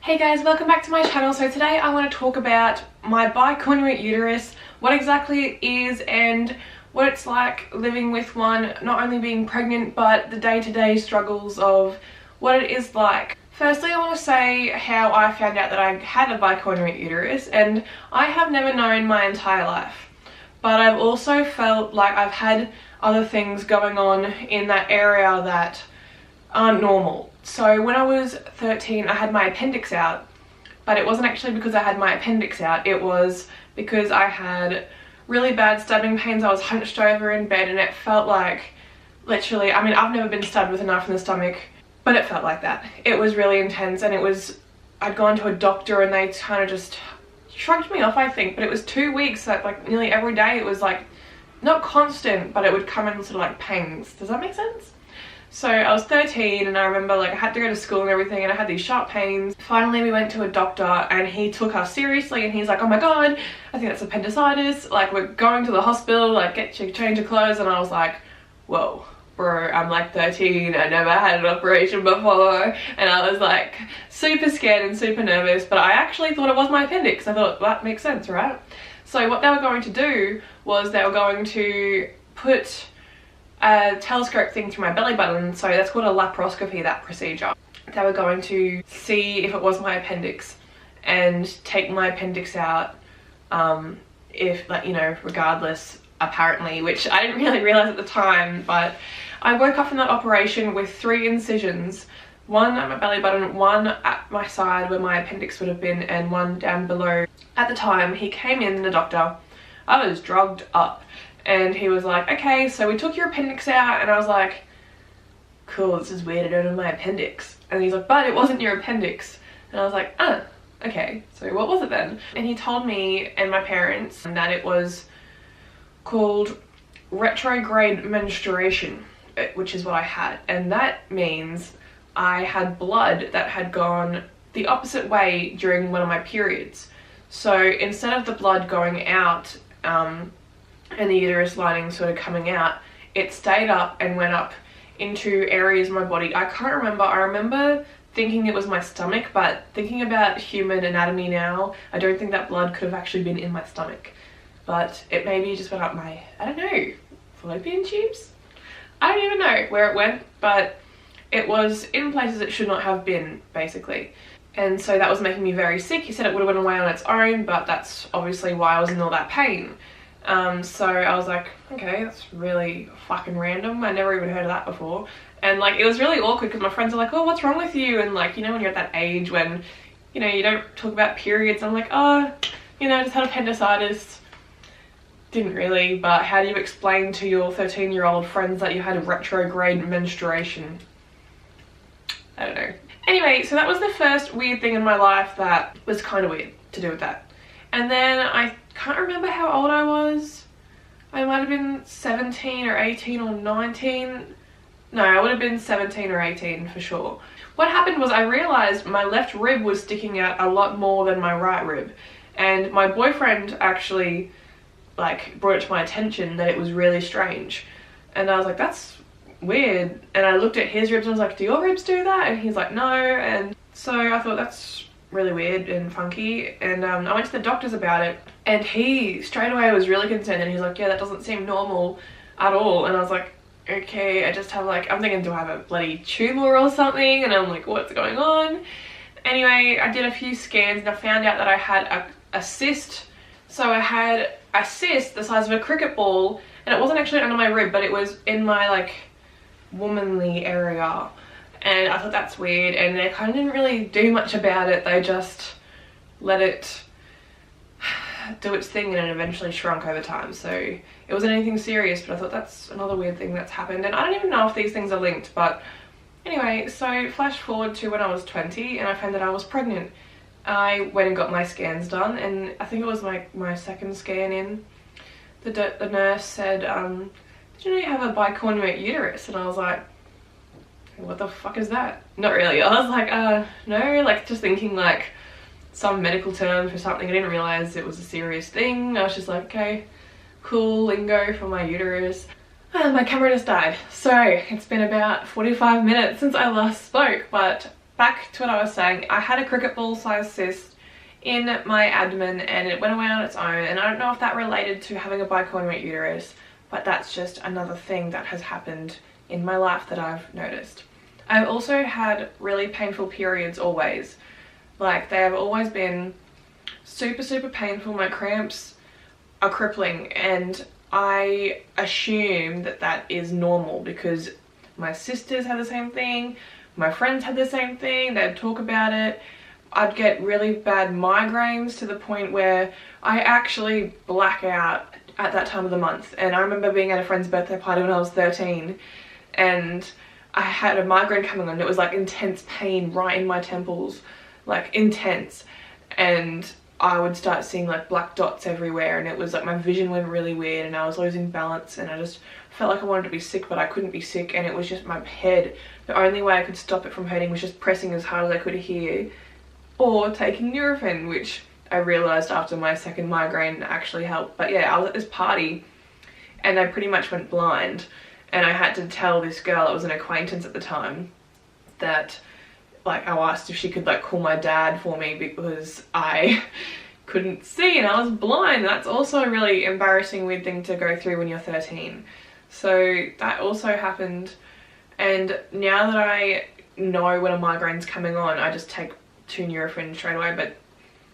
Hey guys, welcome back to my channel. So today I want to talk about my bicornuate uterus, what exactly it is and what it's like living with one, not only being pregnant but the day-to-day struggles of what it is like. Firstly, I want to say how I found out that I had a bicornuate uterus, and I have never known my entire life, but I've also felt like I've had other things going on in that area that aren't normal. So when I was 13 I had my appendix out, but it wasn't actually because I had my appendix out, it was because I had really bad stabbing pains. I was hunched over in bed and it felt like literally, I mean, I've never been stabbed with a knife in the stomach, but it felt like that. It was really intense, and it was, I'd gone to a doctor and they kind of just shrugged me off, I think, but it was 2 weeks that like nearly every day it was like not constant, but it would come in sort of like pains. Does that make sense? So I was 13 and I remember like I had to go to school and everything, and I had these sharp pains. Finally we went to a doctor and he took us seriously and he's like, oh my god, I think that's appendicitis, like we're going to the hospital, like get you change your clothes. And I was like, whoa bro, I'm like 13, I never had an operation before, and I was like super scared and super nervous, but I actually thought it was my appendix. I thought that makes sense, right? So what they were going to do was they were going to put a telescope thing through my belly button, so that's called a laparoscopy, that procedure. They were going to see if it was my appendix and take my appendix out, if, like, you know, regardless, apparently, which I didn't really realize at the time. But I woke up from that operation with 3 incisions, one at my belly button, one at my side where my appendix would have been, and one down below. At the time he came in, the doctor, I was drugged up, and he was like, okay, so we took your appendix out. And I was like, cool, this is weird, I don't have my appendix. And he's like, but it wasn't your appendix. And I was like, oh, okay, so what was it then? And he told me and my parents that it was called retrograde menstruation, which is what I had. And that means I had blood that had gone the opposite way during one of my periods. So instead of the blood going out, and the uterus lining sort of coming out, it stayed up and went up into areas of my body. I can't remember. I remember thinking it was my stomach, but thinking about human anatomy now, I don't think that blood could have actually been in my stomach. But it maybe just went up my, I don't know, fallopian tubes? I don't even know where it went, but it was in places it should not have been, basically. And so that was making me very sick. He said it would have went away on its own, but that's obviously why I was in all that pain. So I was like, okay, that's really fucking random. I never even heard of that before. And like, it was really awkward because my friends are like, oh, what's wrong with you? And like, you know, when you're at that age when, you know, you don't talk about periods. I'm like, oh, you know, I just had appendicitis. Didn't really, but how do you explain to your 13-year-old friends that you had a retrograde menstruation? I don't know. Anyway, so that was the first weird thing in my life that was kind of weird to do with that. And then I can't remember how old I was. I might have been 17 or 18 or 19. No, I would have been 17 or 18 for sure. What happened was I realized my left rib was sticking out a lot more than my right rib. And my boyfriend actually like brought it to my attention that it was really strange. And I was like, that's weird. And I looked at his ribs and I was like, do your ribs do that? And he's like, no. And so I thought, that's really weird and funky. And I went to the doctors about it, and he straight away was really concerned, and he's like, yeah, that doesn't seem normal at all. And I was like, okay, I just have like, I'm thinking, do I have a bloody tumor or something? And I'm like, what's going on? Anyway, I did a few scans and I found out that I had a cyst. So I had a cyst the size of a cricket ball, and it wasn't actually under my rib, but it was in my like womanly area. And I thought, that's weird, and they kind of didn't really do much about it. They just let it do its thing, and it eventually shrunk over time. So it wasn't anything serious, but I thought that's another weird thing that's happened. And I don't even know if these things are linked, but anyway, so flash forward to when I was 20 and I found that I was pregnant. I went and got my scans done, and I think it was my second scan in. The nurse said, did you know you have a bicornuate uterus? And I was like, what the fuck is that? Not really. I was like, no, like just thinking like some medical term for something. I didn't realize it was a serious thing. I was just like, okay, cool lingo for my uterus. My camera just died. So it's been about 45 minutes since I last spoke, but back to what I was saying, I had a cricket ball sized cyst in my abdomen and it went away on its own, and I don't know if that related to having a bicornuate uterus, but that's just another thing that has happened in my life that I've noticed. I've also had really painful periods always. Like, they have always been super painful. My cramps are crippling, and I assume that that is normal because my sisters had the same thing, my friends had the same thing, they'd talk about it. I'd get really bad migraines to the point where I actually black out at that time of the month. And I remember being at a friend's birthday party when I was 13 and I had a migraine coming on. It was like intense pain right in my temples, like intense, and I would start seeing like black dots everywhere, and it was like my vision went really weird and I was losing balance, and I just felt like I wanted to be sick but I couldn't be sick, and it was just my head. The only way I could stop it from hurting was just pressing as hard as I could here or taking Nurofen, which I realised after my second migraine actually helped. But yeah, I was at this party and I pretty much went blind, and I had to tell this girl, it was an acquaintance at the time, that like I asked if she could like call my dad for me because I couldn't see and I was blind. That's also a really embarrassing, weird thing to go through when you're 13. So that also happened, and now that I know when a migraine's coming on, I just take 2 Nurofen straight away. But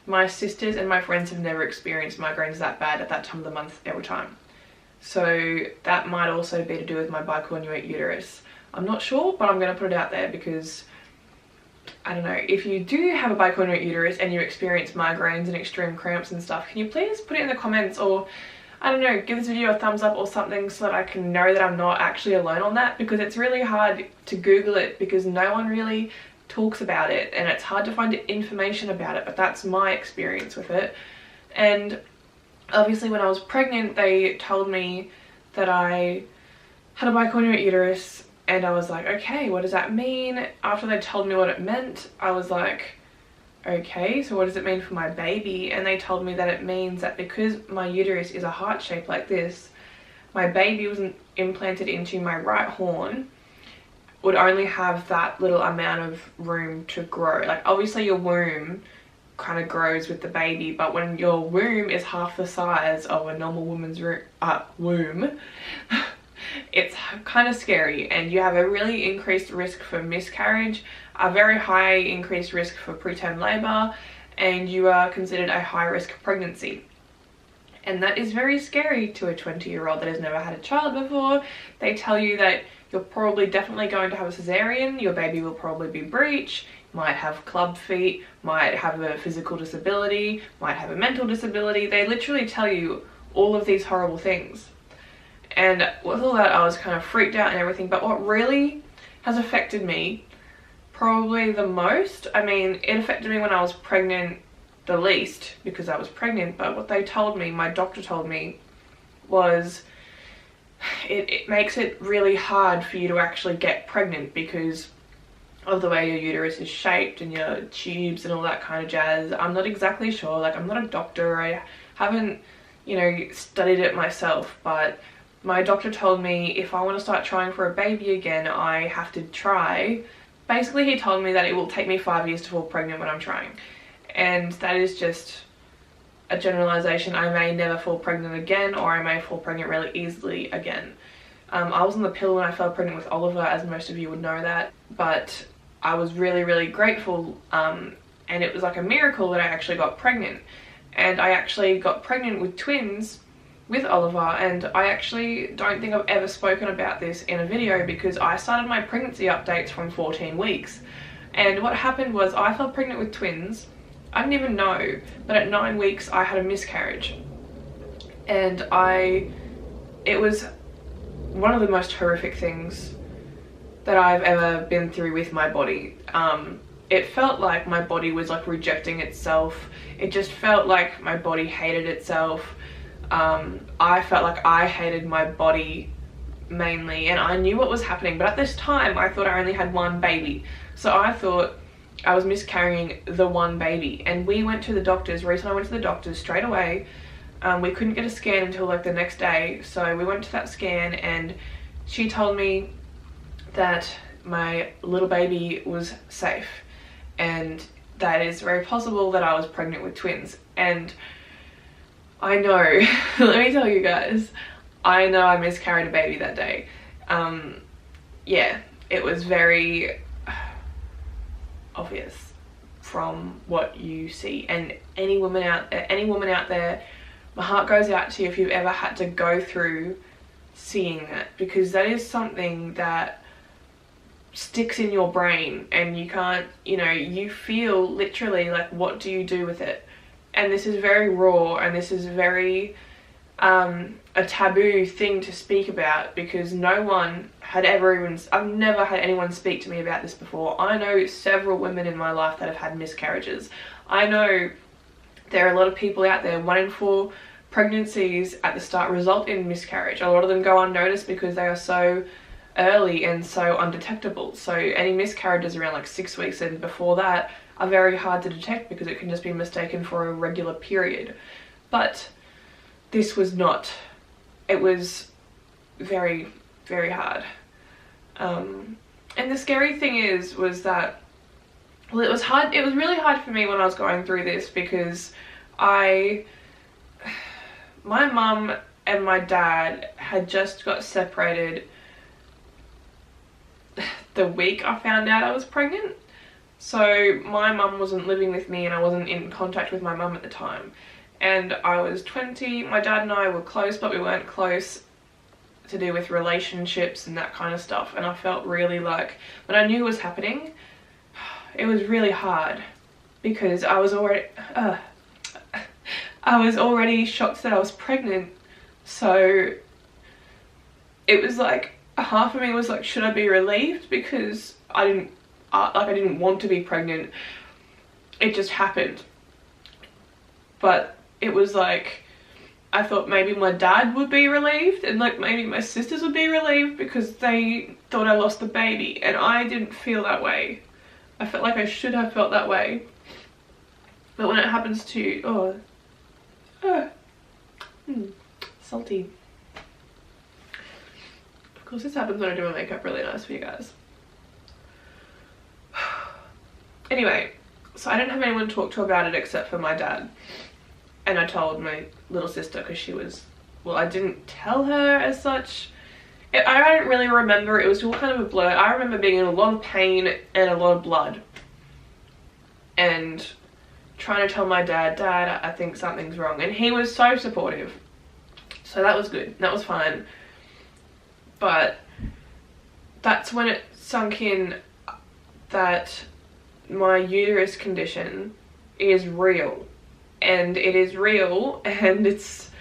my sisters and my friends have never experienced migraines that bad at that time of the month every time. So that might also be to do with my bicornuate uterus. I'm not sure, but I'm going to put it out there because I don't know, if you do have a bicornuate uterus and you experience migraines and extreme cramps and stuff, can you please put it in the comments, or I don't know, give this video a thumbs up or something so that I can know that I'm not actually alone on that, because it's really hard to Google it because no one really talks about it and it's hard to find information about it, but that's my experience with it. And obviously when I was pregnant they told me that I had a bicornuate uterus, and I was like, okay, what does that mean? After they told me what it meant, I was like, okay, so what does it mean for my baby? And they told me that it means that because my uterus is a heart shape like this, my baby wasn't implanted into my right horn, would only have that little amount of room to grow. Like obviously your womb kind of grows with the baby, but when your womb is half the size of a normal woman's womb, it's kind of scary, and you have a really increased risk for miscarriage, a very high increased risk for preterm labor, and you are considered a high risk pregnancy. And that is very scary to a 20-year-old that has never had a child before. They tell you that you're probably definitely going to have a cesarean, your baby will probably be breech, might have club feet, might have a physical disability, might have a mental disability. They literally tell you all of these horrible things. And with all that I was kind of freaked out and everything, but what really has affected me probably the most, I mean it affected me when I was pregnant the least because I was pregnant, but what they told me, my doctor told me, was it makes it really hard for you to actually get pregnant because of the way your uterus is shaped and your tubes and all that kind of jazz. I'm not exactly sure, like I'm not a doctor, I haven't, you know, studied it myself, but my doctor told me if I want to start trying for a baby again, I have to try. Basically, he told me that it will take me 5 years to fall pregnant when I'm trying. And that is just a generalization. I may never fall pregnant again, or I may fall pregnant really easily again. I was on the pill when I fell pregnant with Oliver, as most of you would know that. But I was really grateful, and it was like a miracle that I actually got pregnant. And I actually got pregnant with twins with Oliver, and I actually don't think I've ever spoken about this in a video because I started my pregnancy updates from 14 weeks. And what happened was I fell pregnant with twins. I didn't even know, but at 9 weeks I had a miscarriage. And it was one of the most horrific things that I've ever been through with my body. It felt like my body was like rejecting itself. It just felt like my body hated itself. I felt like I hated my body mainly, and I knew what was happening, but at this time I thought I only had one baby, so I thought I was miscarrying the one baby. And we went to the doctors. Reese and I went to the doctors straight away. We couldn't get a scan until like the next day, so we went to that scan and she told me that my little baby was safe. and that is very possible that I was pregnant with twins. And I know, let me tell you guys, I know I miscarried a baby that day. Yeah, it was very obvious from what you see, and any woman out there, my heart goes out to you if you've ever had to go through seeing that, because that is something that sticks in your brain, and you can't, you know, you feel literally like, what do you do with it? And this is very raw, and this is very a taboo thing to speak about, because no one had ever even, I've never had anyone speak to me about this before. I know several women in my life that have had miscarriages. I know there are a lot of people out there, 1 in 4 pregnancies at the start result in miscarriage. A lot of them go unnoticed because they are so early and so undetectable. So any miscarriages around like 6 weeks and before that are very hard to detect, because it can just be mistaken for a regular period. But this was not. It was very, very hard. And the scary thing was that, well, it was hard. It was really hard for me when I was going through this, because my mum and my dad had just got separated the week I found out I was pregnant. So my mum wasn't living with me, and I wasn't in contact with my mum at the time. And I was 20, my dad and I were close, but we weren't close to do with relationships and that kind of stuff. And I felt really like, when I knew it was happening, it was really hard, because I was already shocked that I was pregnant. So it was like, half of me was like, should I be relieved? Because I didn't want to be pregnant. It just happened. But it was like, I thought maybe my dad would be relieved, and like maybe my sisters would be relieved, because they thought I lost the baby, and I didn't feel that way. I felt like I should have felt that way. But when it happens to, salty. Of course this happens when I do my makeup really nice for you guys. Anyway, so I didn't have anyone to talk to about it except for my dad. And I told my little sister, because she was, well, I didn't tell her as such. I don't really remember. It was all kind of a blur. I remember being in a lot of pain and a lot of blood, and trying to tell my dad, I think something's wrong. And he was so supportive. So that was good. That was fine. But that's when it sunk in that my uterus condition is real. And it is real, and it's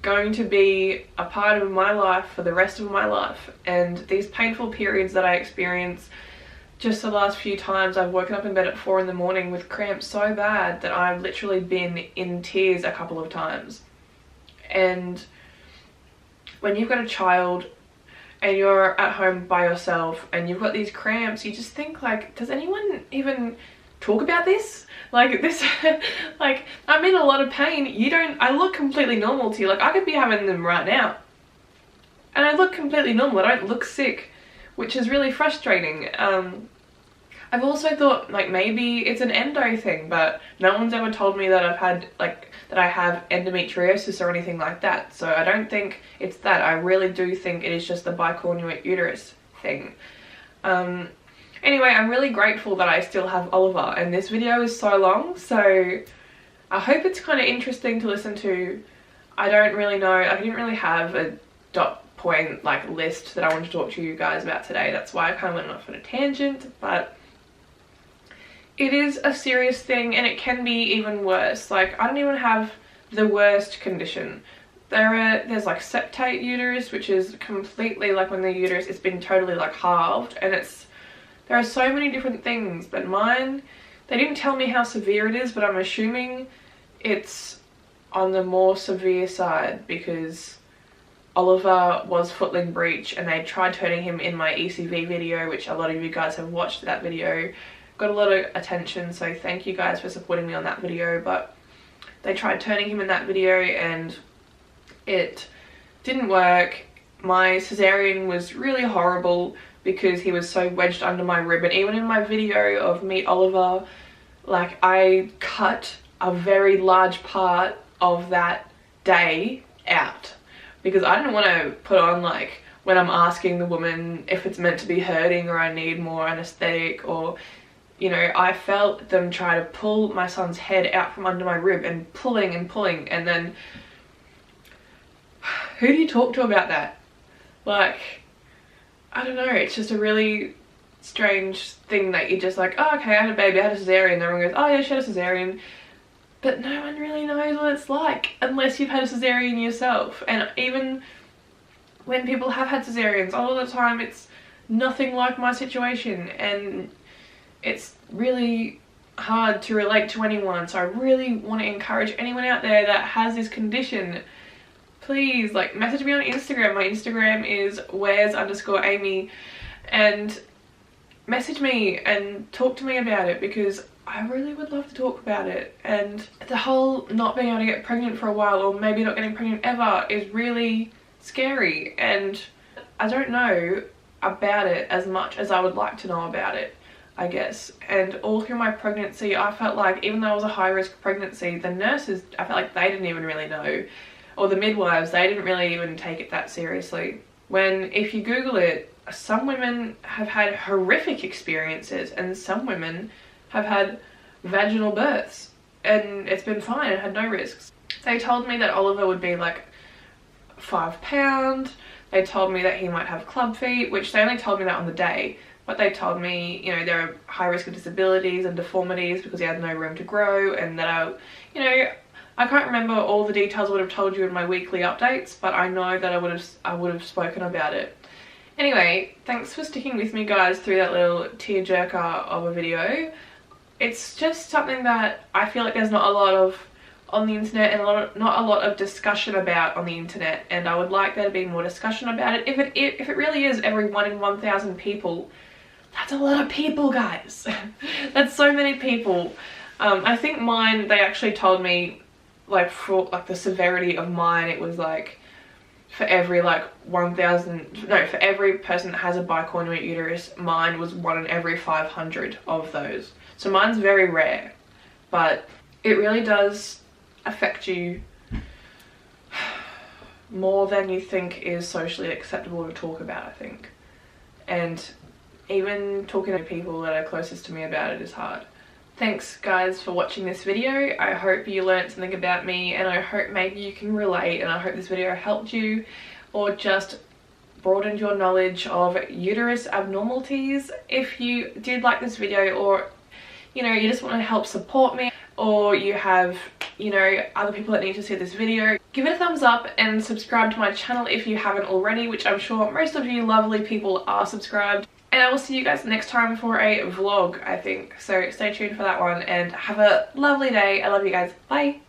going to be a part of my life for the rest of my life. And these painful periods that I experience, just the last few times I've woken up in bed at 4 in the morning with cramps so bad that I've literally been in tears a couple of times. And when you've got a child and you're at home by yourself and you've got these cramps, you just think like, does anyone even talk about this? Like this, like I'm in a lot of pain. I look completely normal to you. Like I could be having them right now, and I look completely normal. I don't look sick, which is really frustrating. I've also thought like maybe it's an endo thing, but no one's ever told me that I have endometriosis or anything like that. So I don't think it's that. I really do think it is just the bicornuate uterus thing. Anyway, I'm really grateful that I still have Oliver, and this video is so long, so I hope it's kind of interesting to listen to. I don't really know, I didn't really have a dot point like list that I wanted to talk to you guys about today. That's why I kind of went off on a tangent, but it is a serious thing, and it can be even worse. Like I don't even have the worst condition. There's like septate uterus, which is completely like when the uterus it's been totally like halved, and there are so many different things, but mine, they didn't tell me how severe it is, but I'm assuming it's on the more severe side, because Oliver was footling breech and they tried turning him in my ECV video, which a lot of you guys have watched that video. Got a lot of attention, so thank you guys for supporting me on that video, but they tried turning him in that video and it didn't work. My cesarean was really horrible, because he was so wedged under my rib, and even in my video of Meet Oliver, Like, I cut a very large part of that day out because I didn't want to put on, like, when I'm asking the woman if it's meant to be hurting or I need more anesthetic, or, you know, I felt them try to pull my son's head out from under my rib and pulling, and then who do you talk to about that? Like, I don't know, it's just a really strange thing that you're just like, oh, okay, I had a baby, I had a cesarean, and everyone goes, oh yeah, she had a cesarean, but no one really knows what it's like unless you've had a cesarean yourself. And even when people have had cesareans, all the time it's nothing like my situation, and it's really hard to relate to anyone. So I really want to encourage anyone out there that has this condition, please, like, message me on Instagram. My Instagram is where's_Amy, and message me and talk to me about it, because I really would love to talk about it. And the whole not being able to get pregnant for a while, or maybe not getting pregnant ever, is really scary, and I don't know about it as much as I would like to know about it, I guess. And all through my pregnancy, I felt like, even though it was a high-risk pregnancy, the nurses, I felt like they didn't even really know, or the midwives, they didn't really even take it that seriously. When, if you Google it, some women have had horrific experiences, and some women have had vaginal births and it's been fine and had no risks. They told me that Oliver would be like 5 pounds. They told me that he might have club feet, which they only told me that on the day, but they told me, you know, there are high risk of disabilities and deformities because he had no room to grow, and that I can't remember all the details I would have told you in my weekly updates, but I know that I would have spoken about it. Anyway, thanks for sticking with me, guys, through that little tearjerker of a video. It's just something that I feel like there's not a lot of on the internet, and not a lot of discussion about on the internet, and I would like there to be more discussion about it. If it really is every 1 in 1,000 people, that's a lot of people, guys. That's so many people. I think mine, they actually told me, like, for like the severity of mine, it was like for every like 1,000, no, for every person that has a bicornuate uterus, mine was 1 in every 500 of those. So mine's very rare, but it really does affect you more than you think is socially acceptable to talk about, I think. And even talking to people that are closest to me about it is hard. Thanks, guys, for watching this video. I hope you learned something about me, and I hope maybe you can relate, and I hope this video helped you or just broadened your knowledge of uterus abnormalities. If you did like this video, or, you know, you just want to help support me, or you have, you know, other people that need to see this video, give it a thumbs up and subscribe to my channel if you haven't already, which I'm sure most of you lovely people are subscribed. And I will see you guys next time for a vlog, I think. So stay tuned for that one, and have a lovely day. I love you guys. Bye.